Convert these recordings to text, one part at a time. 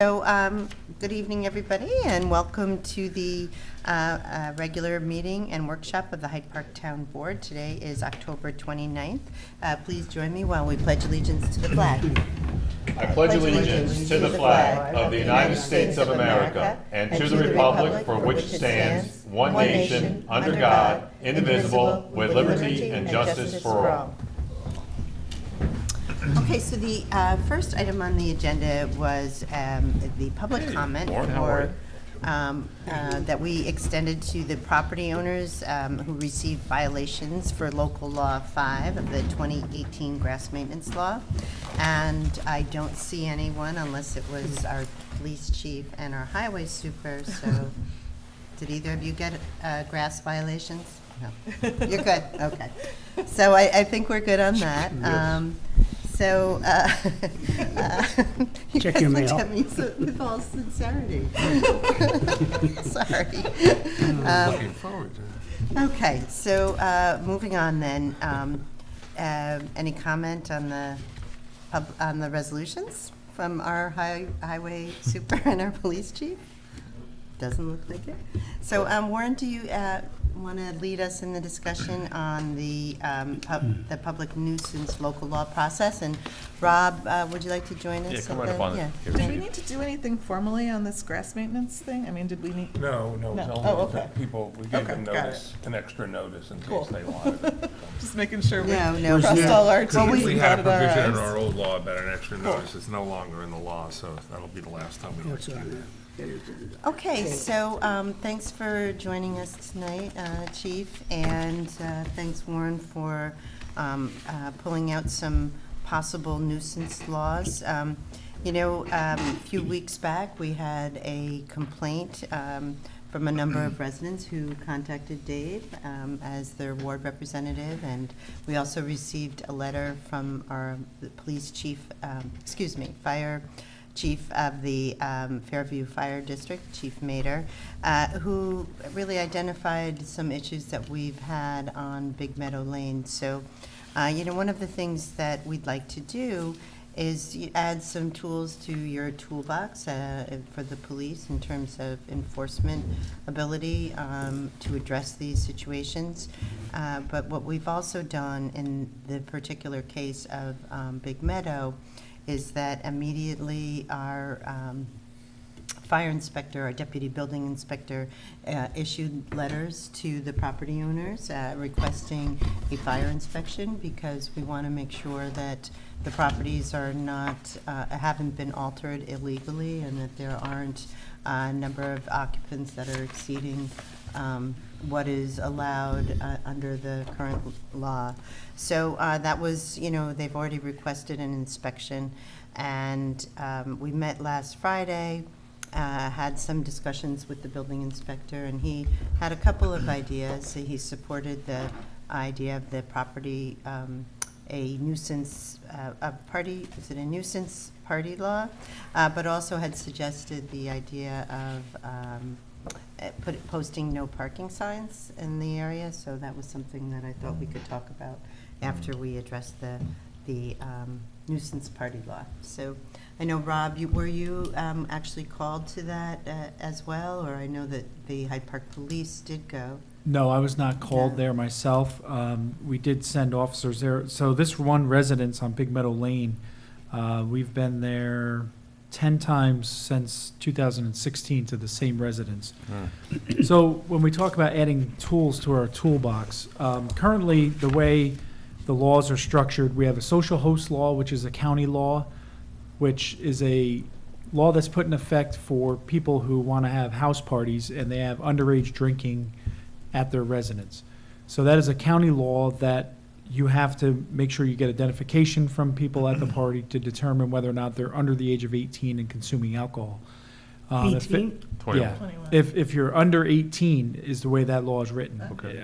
So, good evening, everybody, and welcome to the regular meeting and workshop of the Hyde Park Town Board. Today is October 29th. Please join me while we pledge allegiance to the flag. I pledge allegiance to the flag of the United States of America and to the republic for which it stands, one nation, under God, indivisible, with liberty and justice for all. Okay, so the first item on the agenda was the public comment that we extended to the property owners who received violations for Local Law 5 of the 2018 grass maintenance law. And I don't see anyone unless it was our police chief and our highway super. So did either of you get grass violations? No. You're good? Okay. So I think we're good on that. So, you check guys your looked mail. at me with all sincerity. Sorry. Looking forward to it. Okay, so moving on then. Any comment on the resolutions from our highway super and our police chief? Doesn't look like it. So, Warren, do you want to lead us in the discussion on the public nuisance local law process? And Rob, would you like to join us? Yeah, come right up on it. Did we need to do anything formally on this grass maintenance thing? I mean, did we need? No. Oh, okay. People, we gave Okay, them got notice, an extra notice in Cool. case they wanted it. Just making sure we No, crossed all our T's and We had a dotted our provision in I's. our old law about an extra notice. It's no longer in the law, so that'll be the last time we have to do that. Okay, so thanks for joining us tonight, Chief, and thanks, Warren, for pulling out some possible nuisance laws. A few weeks back, we had a complaint from a number of residents who contacted Dave as their ward representative, and we also received a letter from our police chief, fire chief of the Fairview Fire District, Chief Mader, who really identified some issues that we've had on Big Meadow Lane. So, one of the things that we'd like to do is add some tools to your toolbox for the police in terms of enforcement ability to address these situations. But what we've also done in the particular case of Big Meadow is that immediately our fire inspector, our deputy building inspector, issued letters to the property owners requesting a fire inspection, because we want to make sure that the properties are not, haven't been altered illegally, and that there aren't a number of occupants that are exceeding what is allowed under the current law. So that was, they've already requested an inspection, and we met last Friday, had some discussions with the building inspector, and he had a couple of ideas. He supported the idea of the property, a nuisance party, is it a nuisance party law? But also had suggested the idea of posting no parking signs in the area. So that was something that I thought we could talk about after we addressed the nuisance party law. So I know, Rob, were you actually called to that as well? Or I know that the Hyde Park Police did go. No, I was not called there myself. We did send officers there. So this one residence on Big Meadow Lane, we've been there 10 times since 2016 to the same residence. So when we talk about adding tools to our toolbox, currently the way the laws are structured, we have a social host law, which is a county law, which is a law that's put in effect for people who want to have house parties and they have underage drinking at their residence. So that is a county law that you have to make sure you get identification from people at the party to determine whether or not they're under the age of 18 and consuming alcohol. 21. Yeah. If you're under 18 is the way that law is written. Okay.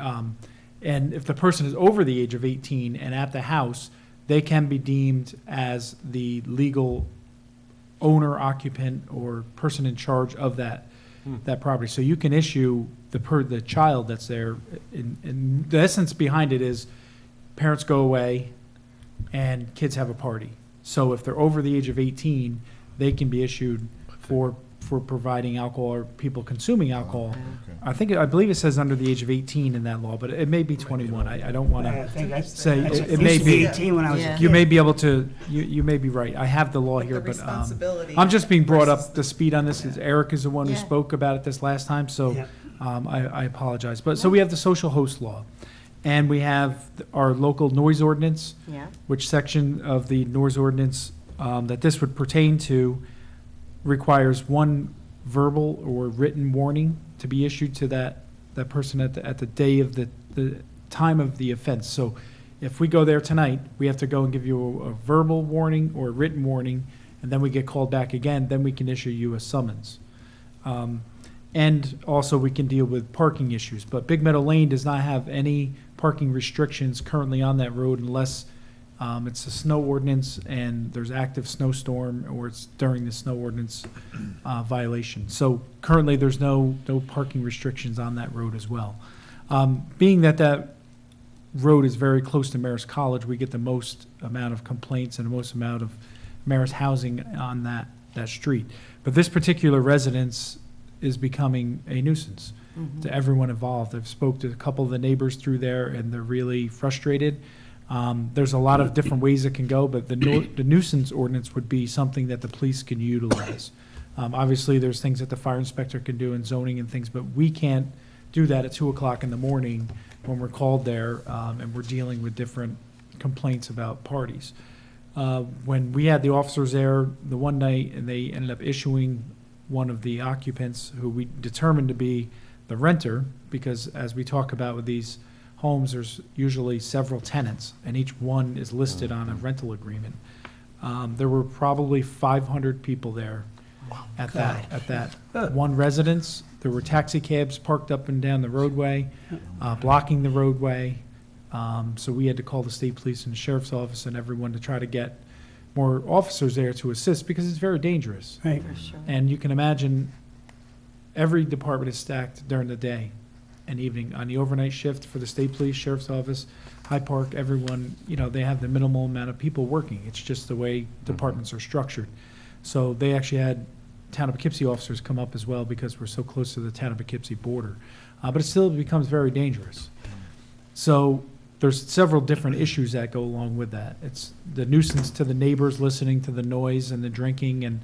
And if the person is over the age of 18 and at the house, they can be deemed as the legal owner, occupant, or person in charge of that property. So you can issue the child that's there. In the essence behind it is parents go away and kids have a party. So if they're over the age of 18, they can be issued for providing alcohol or people consuming alcohol. I believe it says under the age of 18 in that law, but it may be 21. I don't want I to think that's. say, it it may used to be. 18 when I was a Yeah. kid. You may be able to, you may be right. I have the law But here, the but responsibility I'm just being brought versus up to speed on this, because Eric is the one who Yeah. spoke about it this last time, so Yeah. I apologize. But, so we have the social host law, and we have our local noise ordinance, Yeah, which section of the noise ordinance that this would pertain to requires one verbal or written warning to be issued to that person at the day of the time of the offense. So if we go there tonight, we have to go and give you a verbal warning or a written warning, and then we get called back again, then we can issue you a summons. And also, we can deal with parking issues. But Big Meadow Lane does not have any parking restrictions currently on that road unless it's a snow ordinance and there's active snowstorm, or it's during the snow ordinance violation. So currently, there's no parking restrictions on that road as well. Being that that road is very close to Marist College, we get the most amount of complaints and the most amount of Marist housing on that street. But this particular residence is becoming a nuisance to everyone involved. I've spoke to a couple of the neighbors through there, and they're really frustrated. There's a lot of different ways it can go, but the nuisance ordinance would be something that the police can utilize. Obviously, there's things that the fire inspector can do in zoning and things, but we can't do that at 2 o'clock in the morning when we're called there, and we're dealing with different complaints about parties. When we had the officers there the one night, and they ended up issuing one of the occupants, who we determined to be the renter, because as we talk about with these homes, there's usually several tenants, and each one is listed on a rental agreement. There were probably 500 people there at that one residence. There were taxi cabs parked up and down the roadway, blocking the roadway. So we had to call the state police and the sheriff's office and everyone to try to get more officers there to assist, because it's very dangerous. Right. for sure. And you can imagine, every department is stacked during the day and evening. On the overnight shift for the state police, sheriff's office, Hyde Park, everyone, they have the minimal amount of people working. It's just the way departments are structured. So they actually had town of Poughkeepsie officers come up as well, because we're so close to the town of Poughkeepsie border. But it still becomes very dangerous. So there's several different issues that go along with that. It's the nuisance to the neighbors listening to the noise and the drinking and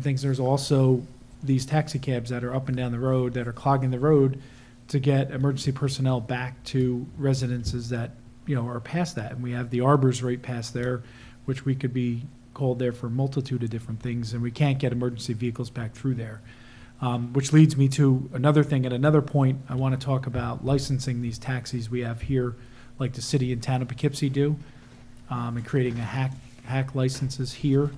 things. There's also these taxi cabs that are up and down the road that are clogging the road to get emergency personnel back to residences that, are past that. And we have the arbors right past there, which we could be called there for a multitude of different things, and we can't get emergency vehicles back through there. Which leads me to another thing. At another point, I want to talk about licensing these taxis we have here, like the city and town of Poughkeepsie do, and creating a hack licenses here.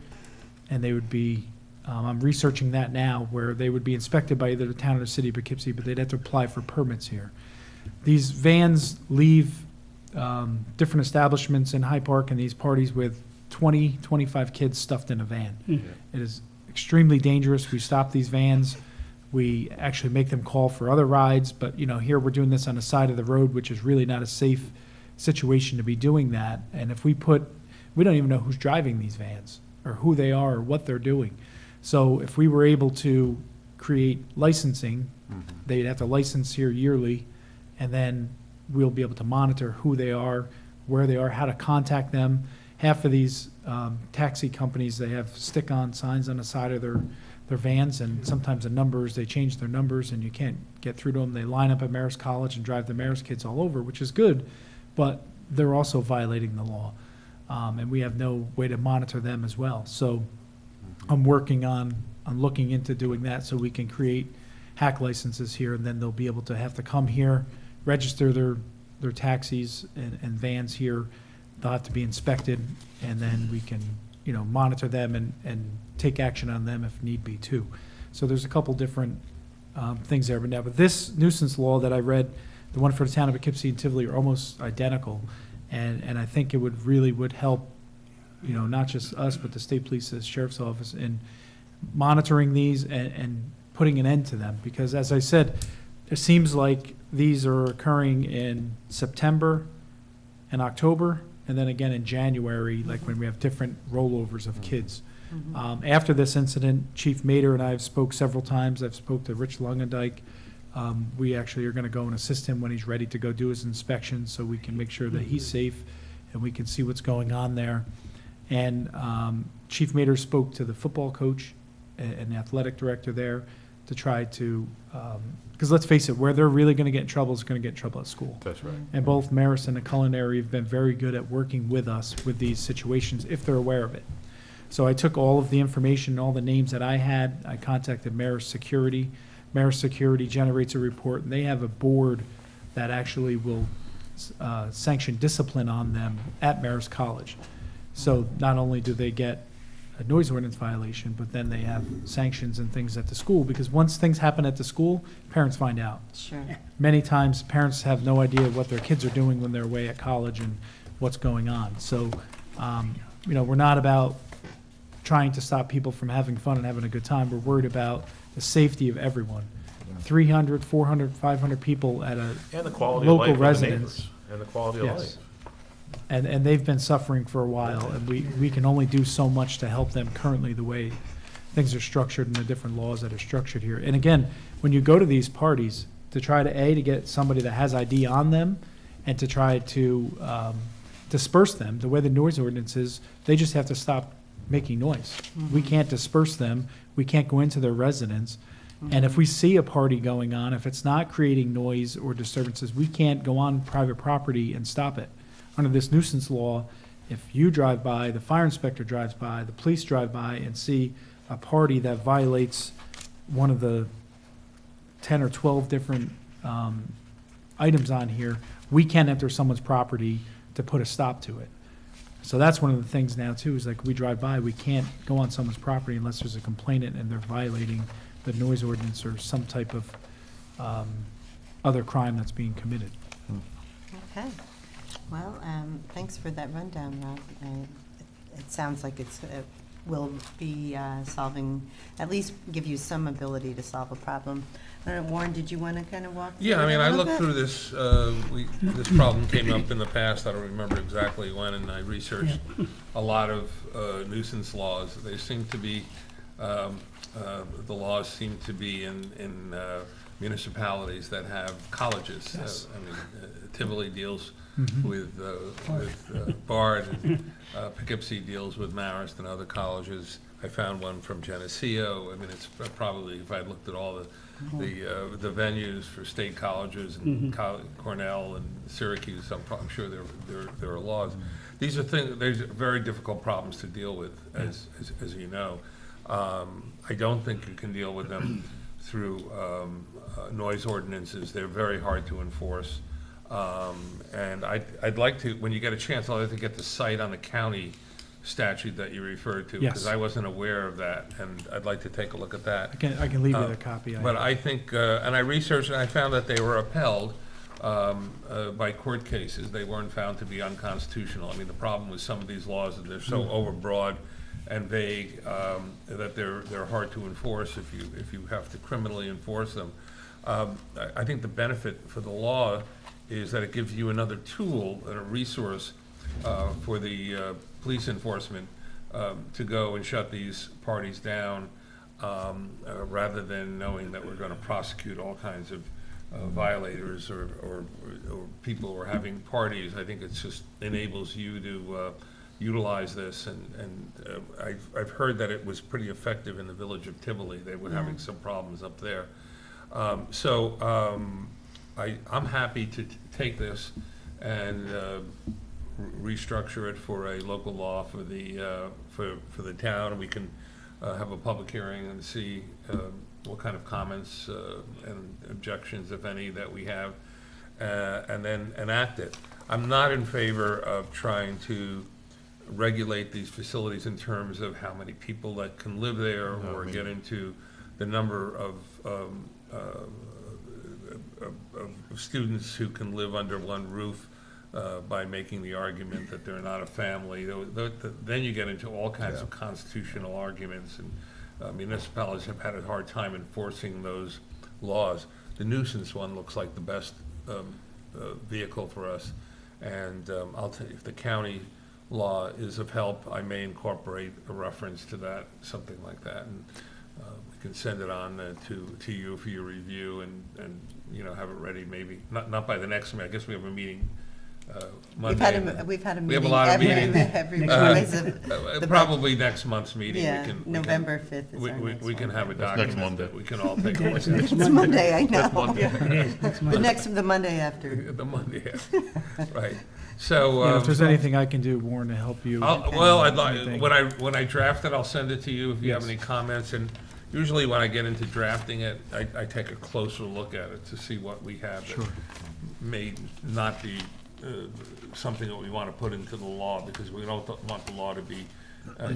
And they would be, I'm researching that now, where they would be inspected by either the town or the city of Poughkeepsie, but they'd have to apply for permits here. These vans leave different establishments in Hyde Park and these parties with 20, 25 kids stuffed in a van. It is extremely dangerous. We stop these vans. We actually make them call for other rides, but here we're doing this on the side of the road, which is really not a safe situation to be doing that. And if we don't even know who's driving these vans or who they are or what they're doing. So if we were able to create licensing, they'd have to license here yearly, and then we'll be able to monitor who they are, where they are, how to contact them. Half of these taxi companies, they have stick-on signs on the side of their vans, and sometimes the numbers, they change their numbers and you can't get through to them. They line up at Marist College and drive the Marist kids all over, which is good, but they're also violating the law. And we have no way to monitor them as well. So I'm working on looking into doing that, so we can create hack licenses here, and then they'll be able to have to come here, register their taxis and vans here. They'll have to be inspected, and then we can, monitor them and take action on them if need be too. So there's a couple different things there. But this nuisance law that I read, the one for the town of Poughkeepsie and Tivoli, are almost identical. And I think it would help, not just us, but the state police, the sheriff's office, in monitoring these and putting an end to them. Because as I said, it seems like these are occurring in September and October, and then again in January, like when we have different rollovers of kids. After this incident, Chief Mader and I have spoke several times. I've spoke to Rich Lungendijk. We actually are going to go and assist him when he's ready to go do his inspection, so we can make sure that he's safe and we can see what's going on there. And Chief Mader spoke to the football coach and the athletic director there to try to, because let's face it, where they're really going to get in trouble is going to get in trouble at school. That's right. And both Marist and the Culinary have been very good at working with us with these situations if they're aware of it. So I took all of the information, all the names that I had. I contacted Marist Security. Marist Security generates a report, and they have a board that actually will sanction discipline on them at Marist College. So not only do they get a noise ordinance violation, but then they have sanctions and things at the school, because once things happen at the school, parents find out. Sure. Many times, parents have no idea what their kids are doing when they're away at college and what's going on. So, we're not about trying to stop people from having fun and having a good time. We're worried about the safety of everyone. 300, 400, 500 people at a And the quality local of life of the residence. neighbors, and the quality of Yes. life. And they've been suffering for a while, and we can only do so much to help them currently the way things are structured and the different laws that are structured here. And again, when you go to these parties, to try to get somebody that has ID on them and to try to disperse them, the way the noise ordinance is, they just have to stop making noise. We can't disperse them. We can't go into their residence. And if we see a party going on, if it's not creating noise or disturbances, we can't go on private property and stop it. Under this nuisance law, if you drive by, the fire inspector drives by, the police drive by and see a party that violates one of the 10 or 12 different items on here, we can enter someone's property to put a stop to it. So that's one of the things now too, is like we drive by, we can't go on someone's property unless there's a complainant and they're violating the noise ordinance or some type of other crime that's being committed. Okay. Well, thanks for that rundown, Rob. It sounds like it's will be solving, at least give you some ability to solve a problem. I don't know, Warren, did you want to kind of walk through Yeah, I mean, that a I little looked bit? through this, this problem came up in the past, I don't remember exactly when, and I researched a lot of nuisance laws. They seem to be, the laws seem to be in municipalities that have colleges. Yes. I mean, Tivoli deals with Bard, and Poughkeepsie deals with Marist and other colleges. I found one from Geneseo. I mean, it's probably, if I looked at all the venues for state colleges and Cornell and Syracuse, I'm sure there are laws. These are things, there's very difficult problems to deal with, as you know. I don't think you can deal with them through noise ordinances. They're very hard to enforce. And I'd like to, when you get a chance, I'd like to get the site on the county statute that you referred to, because Yes. I wasn't aware of that, and I'd like to take a look at that. I can leave you the copy. But I think, and I researched and I found that they were upheld by court cases. They weren't found to be unconstitutional. I mean, the problem with some of these laws is they're so overbroad and vague that they're hard to enforce if you have to criminally enforce them. I think the benefit for the law is that it gives you another tool and a resource for the police enforcement to go and shut these parties down, rather than knowing that we're going to prosecute all kinds of violators or people who are having parties. I think it just enables you to utilize this, and I've heard that it was pretty effective in the village of Tivoli. They were having some problems up there. I'm happy to take this and restructure it for a local law for the town, and we can have a public hearing and see what kind of comments and objections, if any, that we have, and then enact it. I'm not in favor of trying to regulate these facilities in terms of how many people that can live there, or get into the number of students who can live under one roof by making the argument that they're not a family. Then you get into all kinds of constitutional arguments, and municipalities have had a hard time enforcing those laws. The nuisance one looks like the best vehicle for us, and I'll tell you, if the county law is of help, I may incorporate a reference to that, something like that, and we can send it on to you for your review and have it ready maybe, not by the next meeting. I guess we have a meeting Monday. We've had a We have meeting a lot of meetings. every Probably next month's meeting. Yeah, November 5th is our next one. We can have a Next document Monday. that we can all take a look at. It's Monday, I know. Monday. The Monday after. The Monday, right. So. Yeah, if there's anything I can do, Warren, to help you. Well, I'd like, anything. when I draft it, I'll send it to you if you have Yes. any comments, and usually when I get into drafting it, I take a closer look at it to see what we have that Sure. may not be something that we want to put into the law, because we don't want the law to be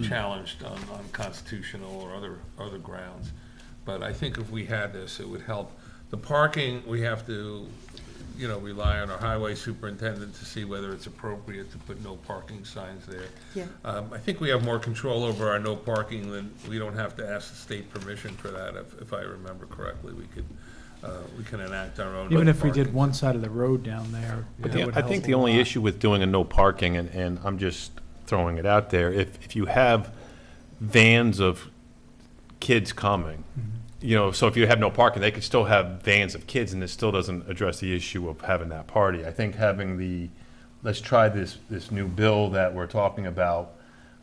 challenged on constitutional or other grounds. But I think if we had this, it would help. The parking, we have to, rely on our highway superintendent to see whether it's appropriate to put no parking signs there. Yeah. I think we have more control over our no parking than, we don't have to ask the state permission for that, if I remember correctly. We can enact our own. Even no if we did parking. one side of the road down there. But that Yeah, would I help think a the only lot. issue with doing a no parking, and I'm just throwing it out there, if you have vans of kids coming, so if you have no parking, they could still have vans of kids, and it still doesn't address the issue of having that party. I think having let's try this new bill that we're talking about,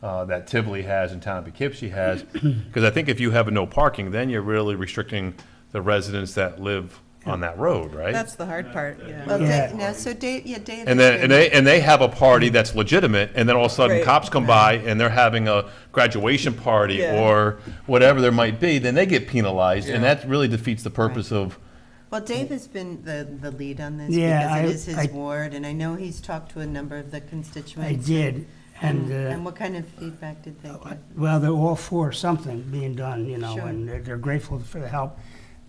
that Tivoli has and Town of Poughkeepsie has, because I think if you have a no parking, then you're really restricting the residents that live on that road, right? That's the hard part, yeah. Well, Yeah. Dave, so Dave, Dave. And has then, been- and they have a party that's legitimate, and then all of a sudden Right. cops come by and they're having a graduation party Yeah. or whatever there might be, then they get penalized, and Yeah. that really defeats the purpose of, Well, Dave has been the lead on this Yeah, because it is I- his ward, and I know he's talked to a number of the constituents. I did, and, And what kind of feedback did they give? well, they're all for something being done, Sure. and they're grateful for the help.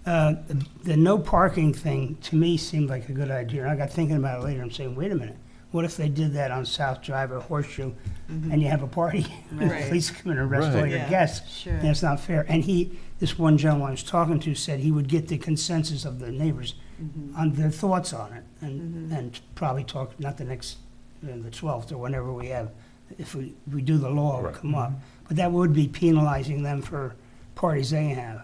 The no parking thing, to me, seemed like a good idea, and I got thinking about it later, I'm saying, wait a minute, what if they did that on South Drive or Horseshoe, and you have a party? And the Right. police come in and arrest all Right. your Yeah. guests. Sure. And it's not fair. And this one gentleman I was talking to said he would get the consensus of the neighbors on their thoughts on it, and probably talk, not the next, the 12th or whenever we have, if we do the law, it'll Right. come up. But that would be penalizing them for parties they have,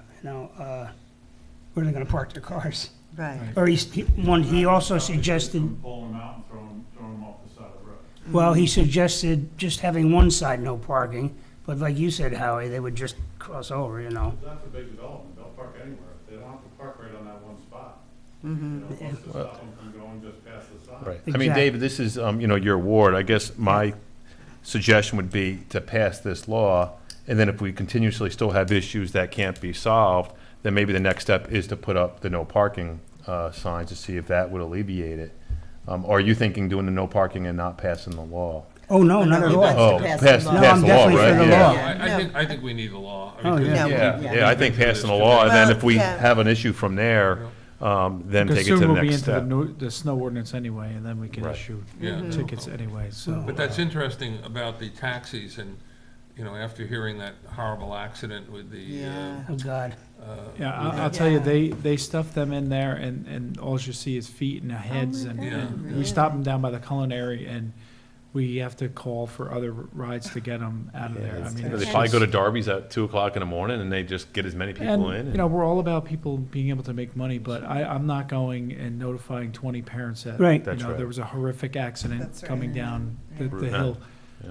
where are they gonna park their cars? Right. Or he also suggested, Pull them out and throw them off the side of the road. well, he suggested just having one side no parking, but like you said, Howie, they would just cross over, That's a big development, they'll park anywhere, they don't have to park right on that one spot. What's to stop them from going just past the sign? right. I mean, Exactly. David, this is, your ward. I guess my suggestion would be to pass this law, and then if we continuously still have issues that can't be solved, then maybe the next step is to put up the no parking signs to see if that would alleviate it. Or are you thinking doing the no parking and not passing the law? Oh, no, not at he all. wants to Oh, pass pass the the law. No, I'm law, definitely right? for the Yeah. law. Yeah. I think we need the law. Oh, because- yeah. Yeah, Yeah. yeah, I think passing the law, and then if we Well, yeah. have an issue from there, then Because take it soon to the we'll be next into step. the snow ordinance anyway, and then we can Right. issue Yeah. tickets anyway, so. But that's interesting about the taxis, and, after hearing that horrible accident with the, Yeah. Oh, God. Yeah, I'll tell you, they stuff them in there, and all you see is feet and heads, my and God, Yeah. we really? stop them down by the culinary, and we have to call for other rides to get them out of there. I mean, They it's probably go to just- Darby's at 2 o'clock in the morning, and they just get as many people in. And, we're all about people being able to make money, but I'm not going and notifying 20 parents that, Right. That's right. there was a horrific accident That's right. coming down the Route hill,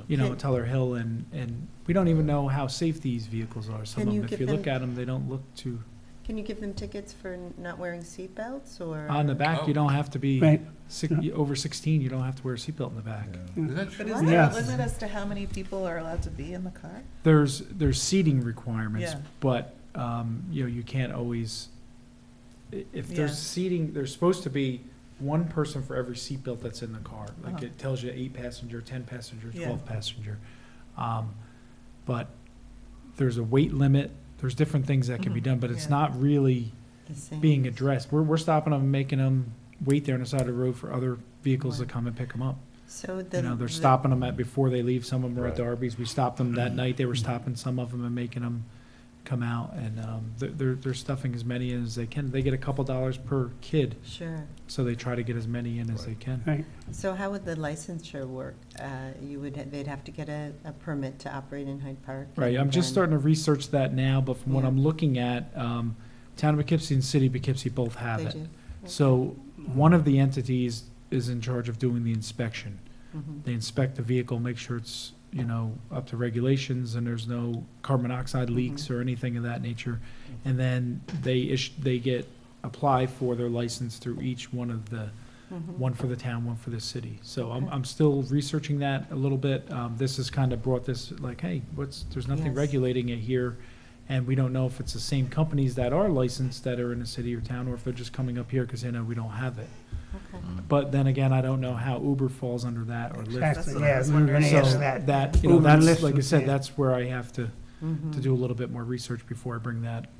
Yeah. Teller Hill, and we don't even know how safe these vehicles are. Some Can of you them, if give you look them- at them, they don't look too, Can you give them tickets for not wearing seatbelts, or? on the back, you Oh. don't have to be Right. over 16, you don't have to wear a seatbelt in the back. is that But true? is there Yeah. a limit as to how many people are allowed to be in the car? There's seating requirements, Yeah. but, you can't always, if Yeah. there's seating, there's supposed to be one person for every seatbelt that's in the car. Like, Uh-huh. it tells you 8 passenger, 10 passenger, Yeah. 12 passenger. But there's a weight limit, there's different things that can be Mhm. done, but it's Yeah. not really The same? being addressed. We're stopping them and making them wait there on the side of the road for other vehicles to come and pick them up. So They're the- stopping them before they leave. Some of them are at Right. Darby's. We stopped them that night. They were stopping some of them and making them come out, and they're stuffing as many in as they can. They get a couple dollars per kid, Sure. so they try to get as many in as they can. Right. So how would the licensure work? They'd have to get a permit to operate in Hyde Park? Right, I'm and just then- starting to research that now, but from what Yeah. I'm looking at, Town of Poughkeepsie and City of Poughkeepsie both have They it. do? So one of the entities is in charge of doing the inspection. Mhm. They inspect the vehicle, make sure it's, up to regulations and there's no carbon monoxide leaks or anything of that nature. And then they apply for their license through each one of the, Mhm. one for the town, one for the city. So I'm still researching that a little bit. This has kind of brought this, like, hey, there's nothing Yes. regulating it here. And we don't know if it's the same companies that are licensed that are in a city or town, or if they're just coming up here because they know we don't have it. Okay. But then again, I don't know how Uber falls under that or Lyft. Exactly, what I yeah, was we were gonna So ask that. Uber and that's, Lyft like I would said, be- that's where I have to Mhm. do a little bit more research before I bring that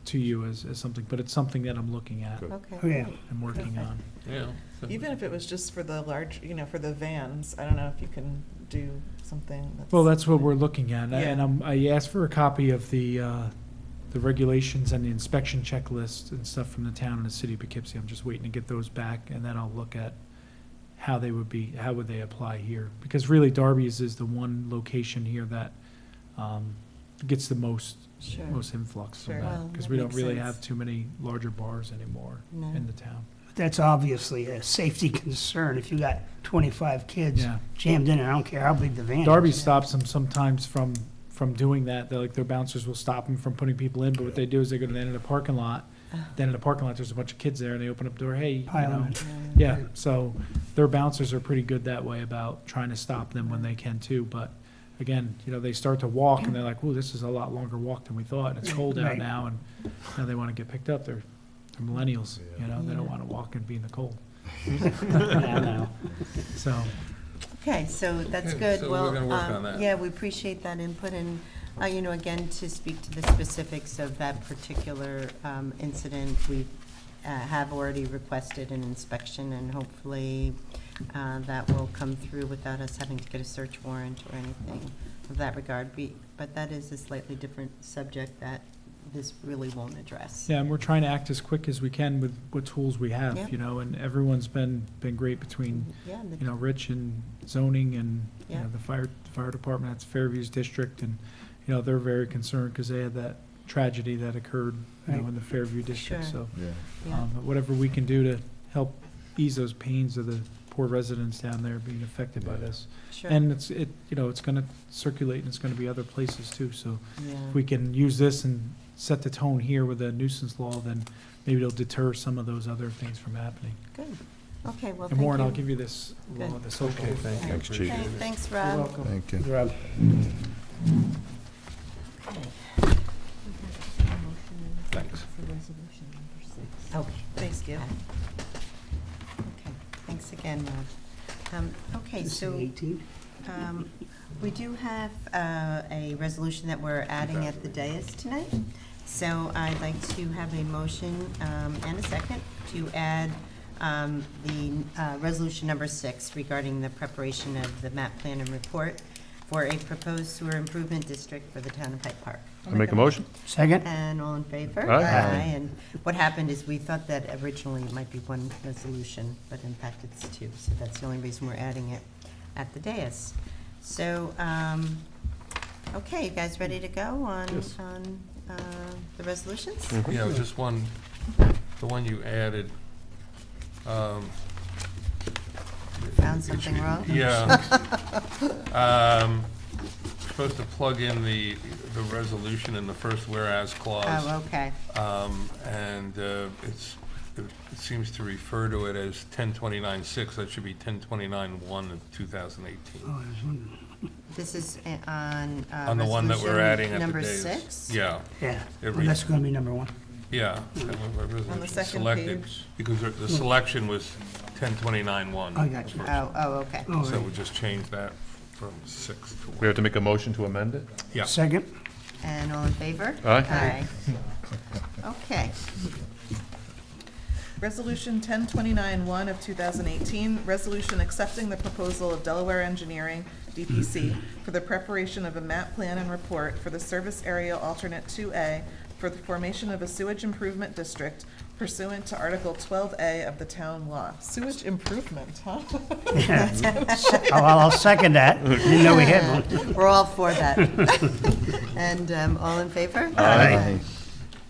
to you as something, but it's something that I'm looking at Good. Okay. Oh, yeah. great. and working on. Yeah. so- Even if it was just for the large, for the vans, I don't know if you can do something that's. Well, that's what we're looking at, and Yeah. I asked for a copy of the regulations and the inspection checklist and stuff from the town and the city of Poughkeepsie. I'm just waiting to get those back, and then I'll look at how would they apply here? Because really Darby's is the one location here that gets the most Sure. influx from Sure. that, Well, because that we don't makes really sense. have too many larger bars anymore No. in the town. But that's obviously a safety concern. If you got 25 kids Yeah. jammed in, I don't care how big the van is. Darby stops them sometimes from doing that. Their bouncers will stop them from putting people in, but what they do is they go to the end of the parking lot. Then in the parking lot, there's a bunch of kids there, and they open up the door, hey, Pile 'em in. yeah. So their bouncers are pretty good that way about trying to stop them when they can too. But again, they start to walk, and they're like, "Ooh, this is a lot longer walk than we thought. And it's cold out Right. now, and they want to get picked up. They're millennials, they Yeah. don't want to walk and be in the cold. Yeah, I know. So Okay, so that's Okay, good. so Well, we're gonna work on that. Yeah, we appreciate that input, and, again, to speak to the specifics of that particular incident, we have already requested an inspection, and hopefully that will come through without us having to get a search warrant or anything of that regard. But that is a slightly different subject that this really won't address. yeah, and we're trying to act as quick as we can with what tools we have, Yep. and everyone's been great between Yeah, the- Rich and zoning and, Yeah. the fire department, that's Fairview's district, and, they're very concerned because they had that tragedy that occurred, Right. in the Fairview district, Sure. so, yeah. but whatever we can do to help ease those pains of the poor residents down there being affected by this. Sure. And it's gonna circulate, and it's gonna be other places too, so Yeah. if we can use this and set the tone here with a nuisance law, then maybe it'll deter some of those other things from happening. Good. Okay, well, thank And you. Warren, I'll give you this law, Good. this okay, thank you. Thanks, Chief. Okay, thanks, You're Rob. welcome. Thank you. Rob. Thanks. Okay. Thanks, Gil. Okay, thanks again, Rob. Okay, This is so 18. we do have a resolution that we're adding at the dais tonight. So I'd like to have a motion and a second to add the resolution number 6 regarding the preparation of the map plan and report for a proposed sewer improvement district for the town of Hyde Park. I make a motion? Second? And all in favor? Aye. And what happened is we thought that originally it might be one resolution, but in fact it's 2. So that's the only reason we're adding it at the dais. So, okay, you guys ready to go on Yes. the resolutions? Yeah, just one, the one you added. Found something wrong? Yeah. Supposed to plug in the resolution in the first whereas clause. Oh, okay. And it seems to refer to it as 1029-6. That should be 1029-1 of 2018. Oh, I was wondering. This is on On the one that we're adding at the number days. 6? Yeah, Yeah, It well, reads- that's gonna be number 1. yeah. On the second Selected, page. because the selection was 1029-1. I got you. Oh, okay. Oh, So right. we just changed that from 6 to 1. We have to make a motion to amend it? Yeah. Second? And all in favor? Aye. Okay. Resolution 1029-1 of 2018, resolution accepting the proposal of Delaware Engineering DPC, for the preparation of a map plan and report for the service area alternate 2A for the formation of a sewage improvement district pursuant to Article 12A of the town law. Sewage improvement, huh? I'll second that. Didn't know we had one. We're all for that. And all in favor? Aye.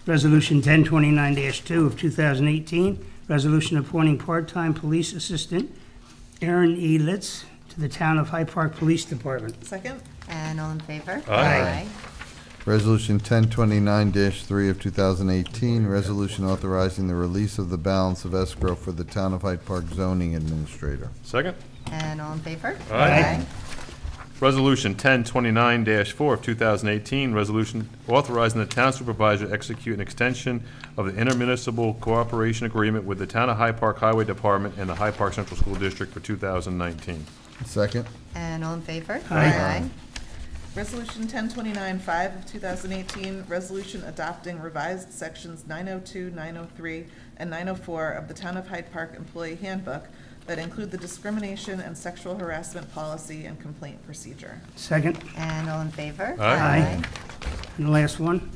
Resolution 1029-2 of 2018, resolution appointing part-time police assistant ERIN E. Litz to the Town of Hyde Park Police Department. Second? And all in favor? Aye. Resolution 1029-3 of 2018, resolution authorizing the release of the balance of escrow for the Town of Hyde Park zoning administrator. Second. And all in favor? Aye. Resolution 1029-4 of 2018, resolution authorizing the town supervisor to execute an extension of the intermunicipal cooperation agreement with the Town of Hyde Park Highway Department and the Hyde Park Central School District for 2019. Second. And all in favor? Aye. Resolution 1029-5 of 2018, resolution adopting revised sections 902, 903, and 904 of the Town of Hyde Park Employee Handbook that include the discrimination and sexual harassment policy and complaint procedure. Second. And all in favor? Aye. And the last one,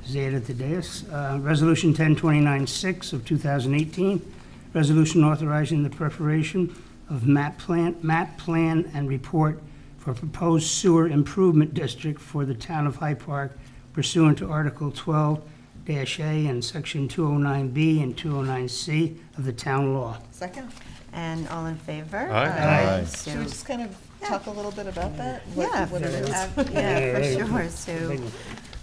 is added to this. Resolution 1029-6 of 2018, resolution authorizing the preparation of map plan and report for proposed sewer improvement district for the Town of Hyde Park pursuant to Article 12-A and Section 209B and 209C of the town law. Second? And all in favor? Aye. So- Should we just kind of talk a little bit about that? Yeah, What it is? yeah, for sure. So,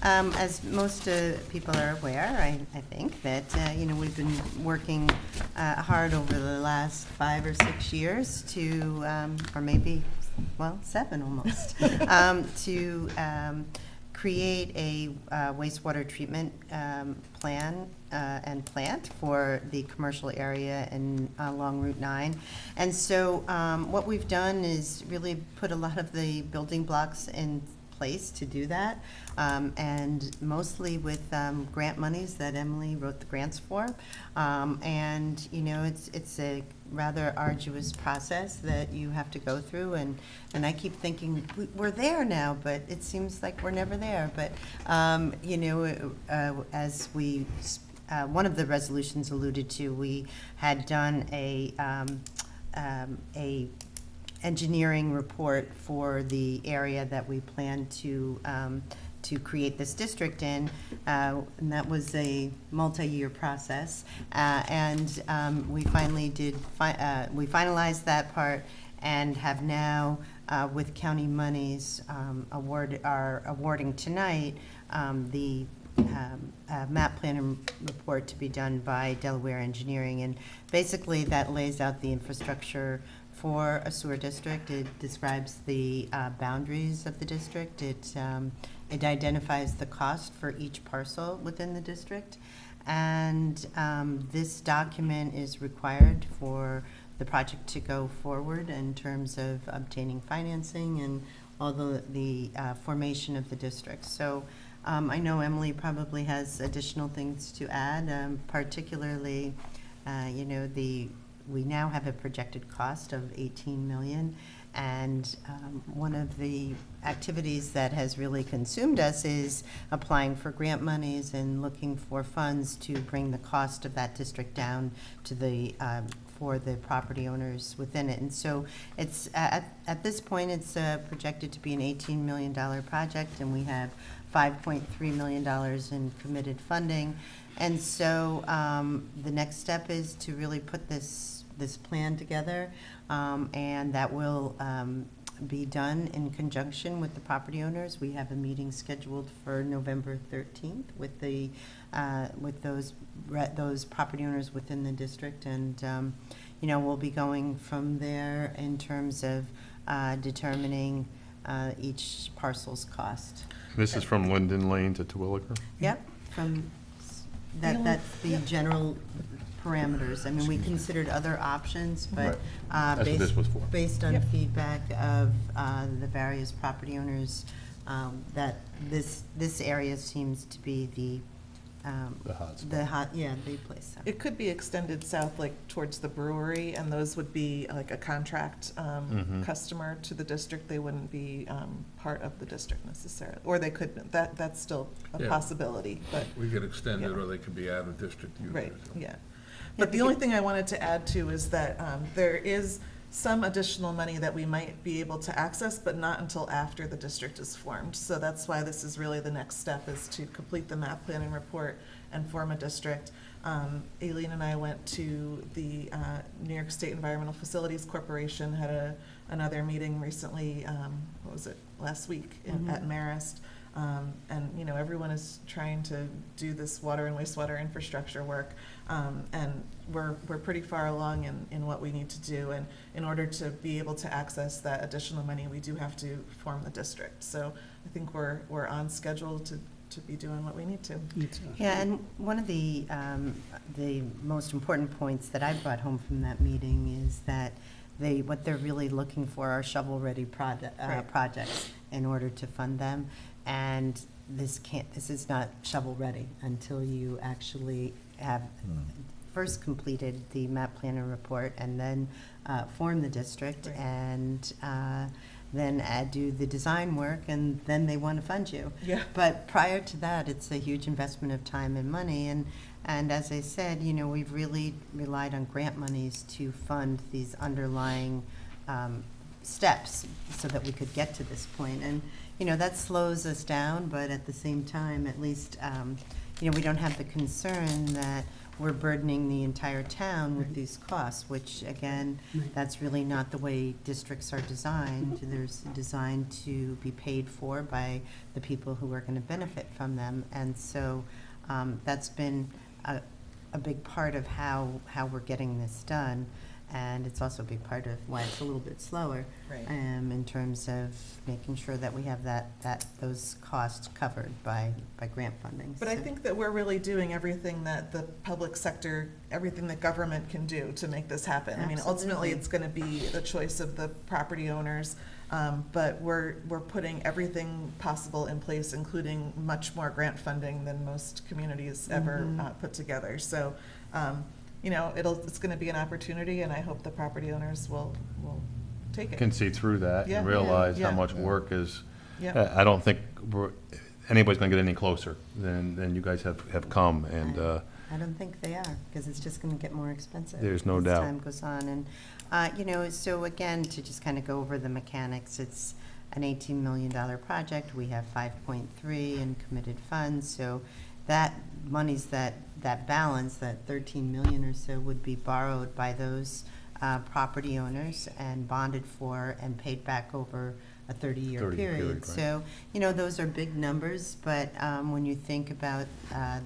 as most people are aware, I think that, we've been working hard over the last 5 or 6 years to, or maybe, 7 almost, to create a wastewater treatment plan and plant for the commercial area along Route 9. And so what we've done is really put a lot of the building blocks in place to do that, and mostly with grant monies that Emily wrote the grants for. And it's a rather arduous process that you have to go through, and I keep thinking we're there now, but it seems like we're never there. But as we one of the resolutions alluded to, we had done a engineering report for the area that we plan to create this district in, and that was a multi-year process. And we finally we finalized that part and have now, with county monies, awarding tonight the map plan and report to be done by Delaware Engineering. And basically that lays out the infrastructure for a sewer district. It describes the boundaries of the district. It identifies the cost for each parcel within the district. And this document is required for the project to go forward in terms of obtaining financing and all the formation of the district. So I know Emily probably has additional things to add, particularly, we now have a projected cost of $18 million, and one of the activities that has really consumed us is applying for grant monies and looking for funds to bring the cost of that district down to for the property owners within it. And so it's at this point it's projected to be an $18 million project, and we have $5.3 million in committed funding. And so the next step is to really put this plan together, and that will be done in conjunction with the property owners. We have a meeting scheduled for November 13th with with those property owners within the district, and we'll be going from there in terms of determining each parcel's cost. This is from Linden Lane to Terwilliger? Yep, that's the general parameters. I mean, we considered other options, but That's what this was for. based on feedback of the various property owners, that this area seems to be yeah, the place. It could be extended south, like towards the brewery, and those would be like a contract customer to the district. They wouldn't be part of the district necessarily, or they could, that's still a Yeah. possibility, but. We could extend it, Yeah. or they could be out-of-district users. Right, yeah. But the only thing I wanted to add to is that there is some additional money that we might be able to access, but not until after the district is formed. So that's why this is really the next step, is to complete the map planning report and form a district. Aileen and I went to the New York State Environmental Facilities Corporation, had another meeting recently, what was it, last week at Marist. And, you know, everyone is trying to do this water and wastewater infrastructure work. And we're pretty far along in what we need to do. And in order to be able to access that additional money, we do have to form the district. So I think we're on schedule to be doing what we need to. Yeah, and one of the most important points that I brought home from that meeting is that what they're really looking for are shovel-ready projects in order to fund them. And this is not shovel-ready until you actually have first completed the map planning report and then form the district and then do the design work, and then they want to fund you. Yeah. But prior to that, it's a huge investment of time and money, and as I said, you know, we've really relied on grant monies to fund these underlying steps so that we could get to this point. And, you know, that slows us down, but at the same time, at least, you know, we don't have the concern that we're burdening the entire town with these costs, which, again, that's really not the way districts are designed. They're designed to be paid for by the people who are going to benefit from them. And so that's been a big part of how we're getting this done. And it's also a big part of why it's a little bit slower, Right. in terms of making sure that we have those costs covered by grant funding. But I think that we're really doing everything that the public sector, everything that government can do to make this happen. I mean, ultimately, Absolutely. it's going to be the choice of the property owners, but we're putting everything possible in place, including much more grant funding than most communities ever put together. So, you know, it's going to be an opportunity, and I hope the property owners will take it. Can see through that Yeah. and realize Yeah. how much work is, Yeah. I don't think anybody's gonna get any closer than you guys have come, and, I don't think they are, because it's just going to get more expensive. There's no as doubt. time goes on. And, you know, so again, to just kind of go over the mechanics, it's an $18 million project. We have 5.3 in committed funds, so that money's that balance, that 13 million or so, would be borrowed by those property owners and bonded for and paid back over a 30-year 30 period. period, right. So, you know, those are big numbers, but when you think about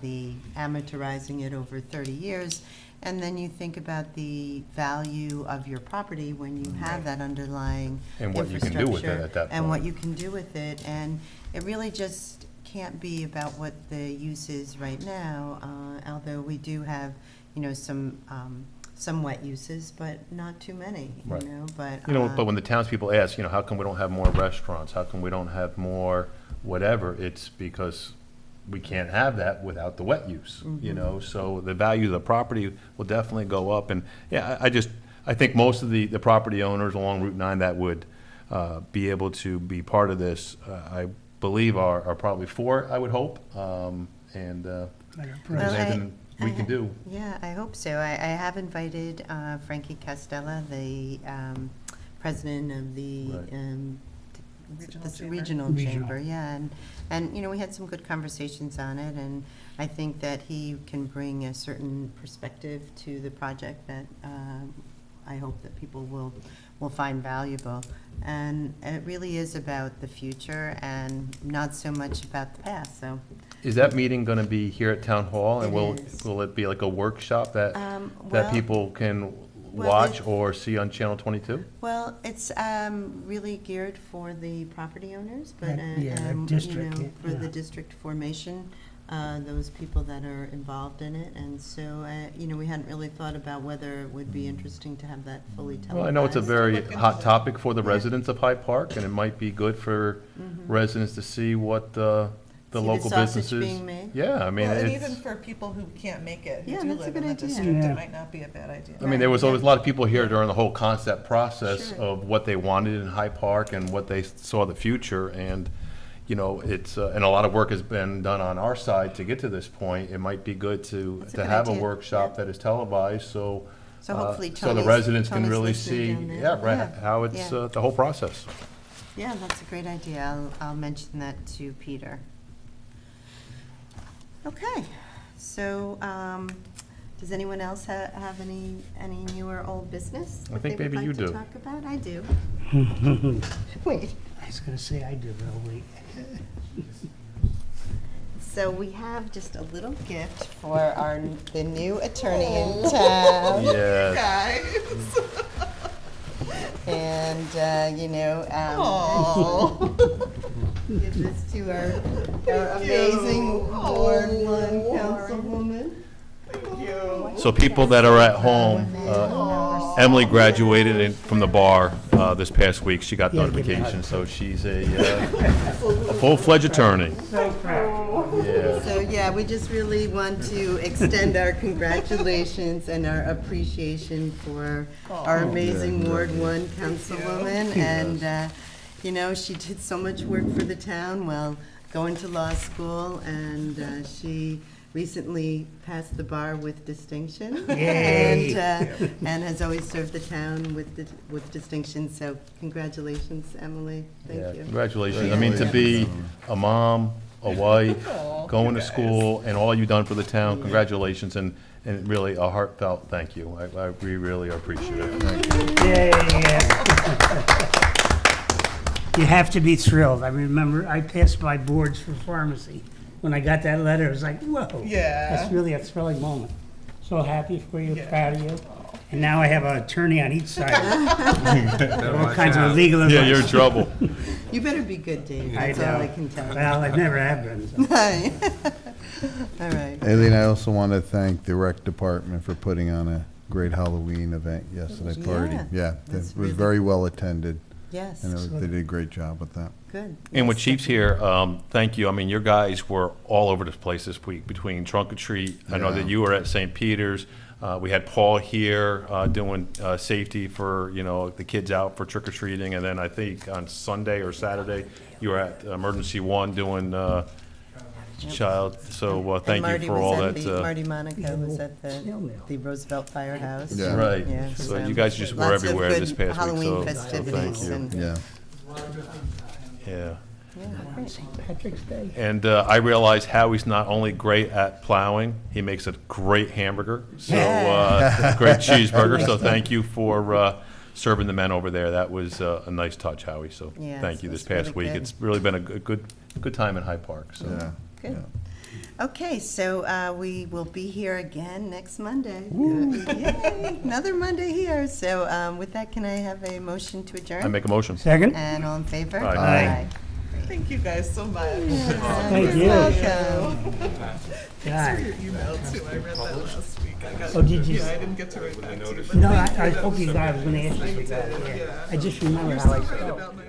the amortizing it over 30 years, and then you think about the value of your property when you have that underlying And what you can do with it infrastructure at that and what point. you can do with it, and it really just can't be about what the use is right now, although we do have, you know, some wet uses, but not too many, Right. you know, but. you know, but when the townspeople ask, you know, how come we don't have more restaurants? How come we don't have more whatever? It's because we can't have that without the wet use, you know? So the value of the property will definitely go up. And, yeah, I think most of the property owners along Route 9 that would be able to be part of this, I believe are probably for it, I would hope. And Well, there's anything we can do. Yeah, I hope so. I have invited Frankie Castella, the president of the Regional chamber. regional chamber, yeah, and you know, we had some good conversations on it, and I think that he can bring a certain perspective to the project that I hope that people will find valuable. And it really is about the future and not so much about the past, so. Is that meeting going to be here at Town Hall? And It is. will it be like a workshop that well- people can well, watch it- or see on Channel 22? Well, it's really geared for the property owners, but, Right, yeah, the you district, know, for the yeah. district formation, those people that are involved in it. And so, you know, we hadn't really thought about whether it would be interesting to have that fully televised. Well, I know it's a very Look into hot that. topic for the Yeah. residents of Hyde Park, and it might be good for residents to see what the the See local sausage businesses. being made? Yeah, I mean, Well, and it's, even for people who can't make it, who Yeah, do that's a live good in the idea. district, Yeah. it might not be a bad idea. I mean, there was Right, always a lot of people here during the whole concept process Sure. of what they wanted in Hyde Park and what they saw the future, and, you know, it's, and a lot of work has been done on our side to get to this point. It might be good to That's a good have a idea, workshop yeah. that is televised, so. So hopefully So the Tony's- residents can Tony's really listening see, down there. yeah, right, Yeah, how it's, yeah. the whole process. Yeah, that's a great idea. I'll mention that to Peter. Okay, so, does anyone else have any new or old business? I think that they maybe would you like to do. talk about? I do. Wait, I was gonna say I do, but I'll wait. so we have just a little gift for the new attorney in town. Yes. Guys. And, you know, Aw. give this to our amazing Ward 1 councilwoman. Thank you. So people that are at home, Emily graduated from the bar this past week. She got Yeah, give me a notification, so she's a full-fledged attorney. So proud. Yeah. So, yeah, we just really want to extend our congratulations and our appreciation for our amazing Ward 1 councilwoman. And, you know, she did so much work for the town while going to law school, and she recently passed the bar with distinction. Yay. And has always served the town with distinction. So congratulations, Emily. Yeah, Thank you. congratulations. I mean, to be a mom, a wife, going to school, and all you've done for the town, congratulations, and really a heartfelt thank you. We really are appreciative. Yeah. You have to be thrilled. I remember I passed my boards for pharmacy. When I got that letter, it was like, whoa. Yeah. That's really a thrilling moment. So happy for you, Yeah. proud of you. And now I have an attorney on each side. All Watch kinds out. of legal advice. Yeah, you're in trouble. You better be good, Dave. I That's all I know. can tell you. Well, I never have been. So. All right. Aileen, I also want to thank the rec department for putting on a great Halloween event yesterday, party. Yeah, Yeah, it that's was really- very well attended, Yes, and they did a great job with that. good. And with Yes, Chief's here, thank you. I mean, your guys were all over the place this week between Trunk or Treat. I know Yeah. that you were at St. Peter's. We had Paul here doing safety for, you know, the kids out for trick or treating. And then I think on Sunday or Saturday, you were at Emergency One doing child. So And thank you Marty for was all at that. Marty Monaco was at Snail mail. the Roosevelt Firehouse. Yeah. Right. Yeah, So you guys just were lots of everywhere good this past week. Halloween So thank festivities you. and- Yeah. Yeah. Yeah, great. St. Patrick's Day. And I realize Howie's not only great at plowing, he makes a great hamburger, so great cheeseburger. So thank you for serving the men over there. That was a nice touch, Howie. So Yes, thank you this that's really past week. good. It's really been a good time in Hyde Park. So Yeah. Good. Okay, so we will be here again next Monday. Yay, another Monday here. So with that, can I have a motion to adjourn? I make a motion. Second? And all in favor? Aye. Aye. Thank you guys so much. Thank you. Welcome. God. Your email too, I read that last week. I got, Oh, did you? Yeah, I didn't get to write back to you. but No, thank I you. hope you got, I was gonna ask you I about did, it. yeah. I just remember You're how so I right felt. about my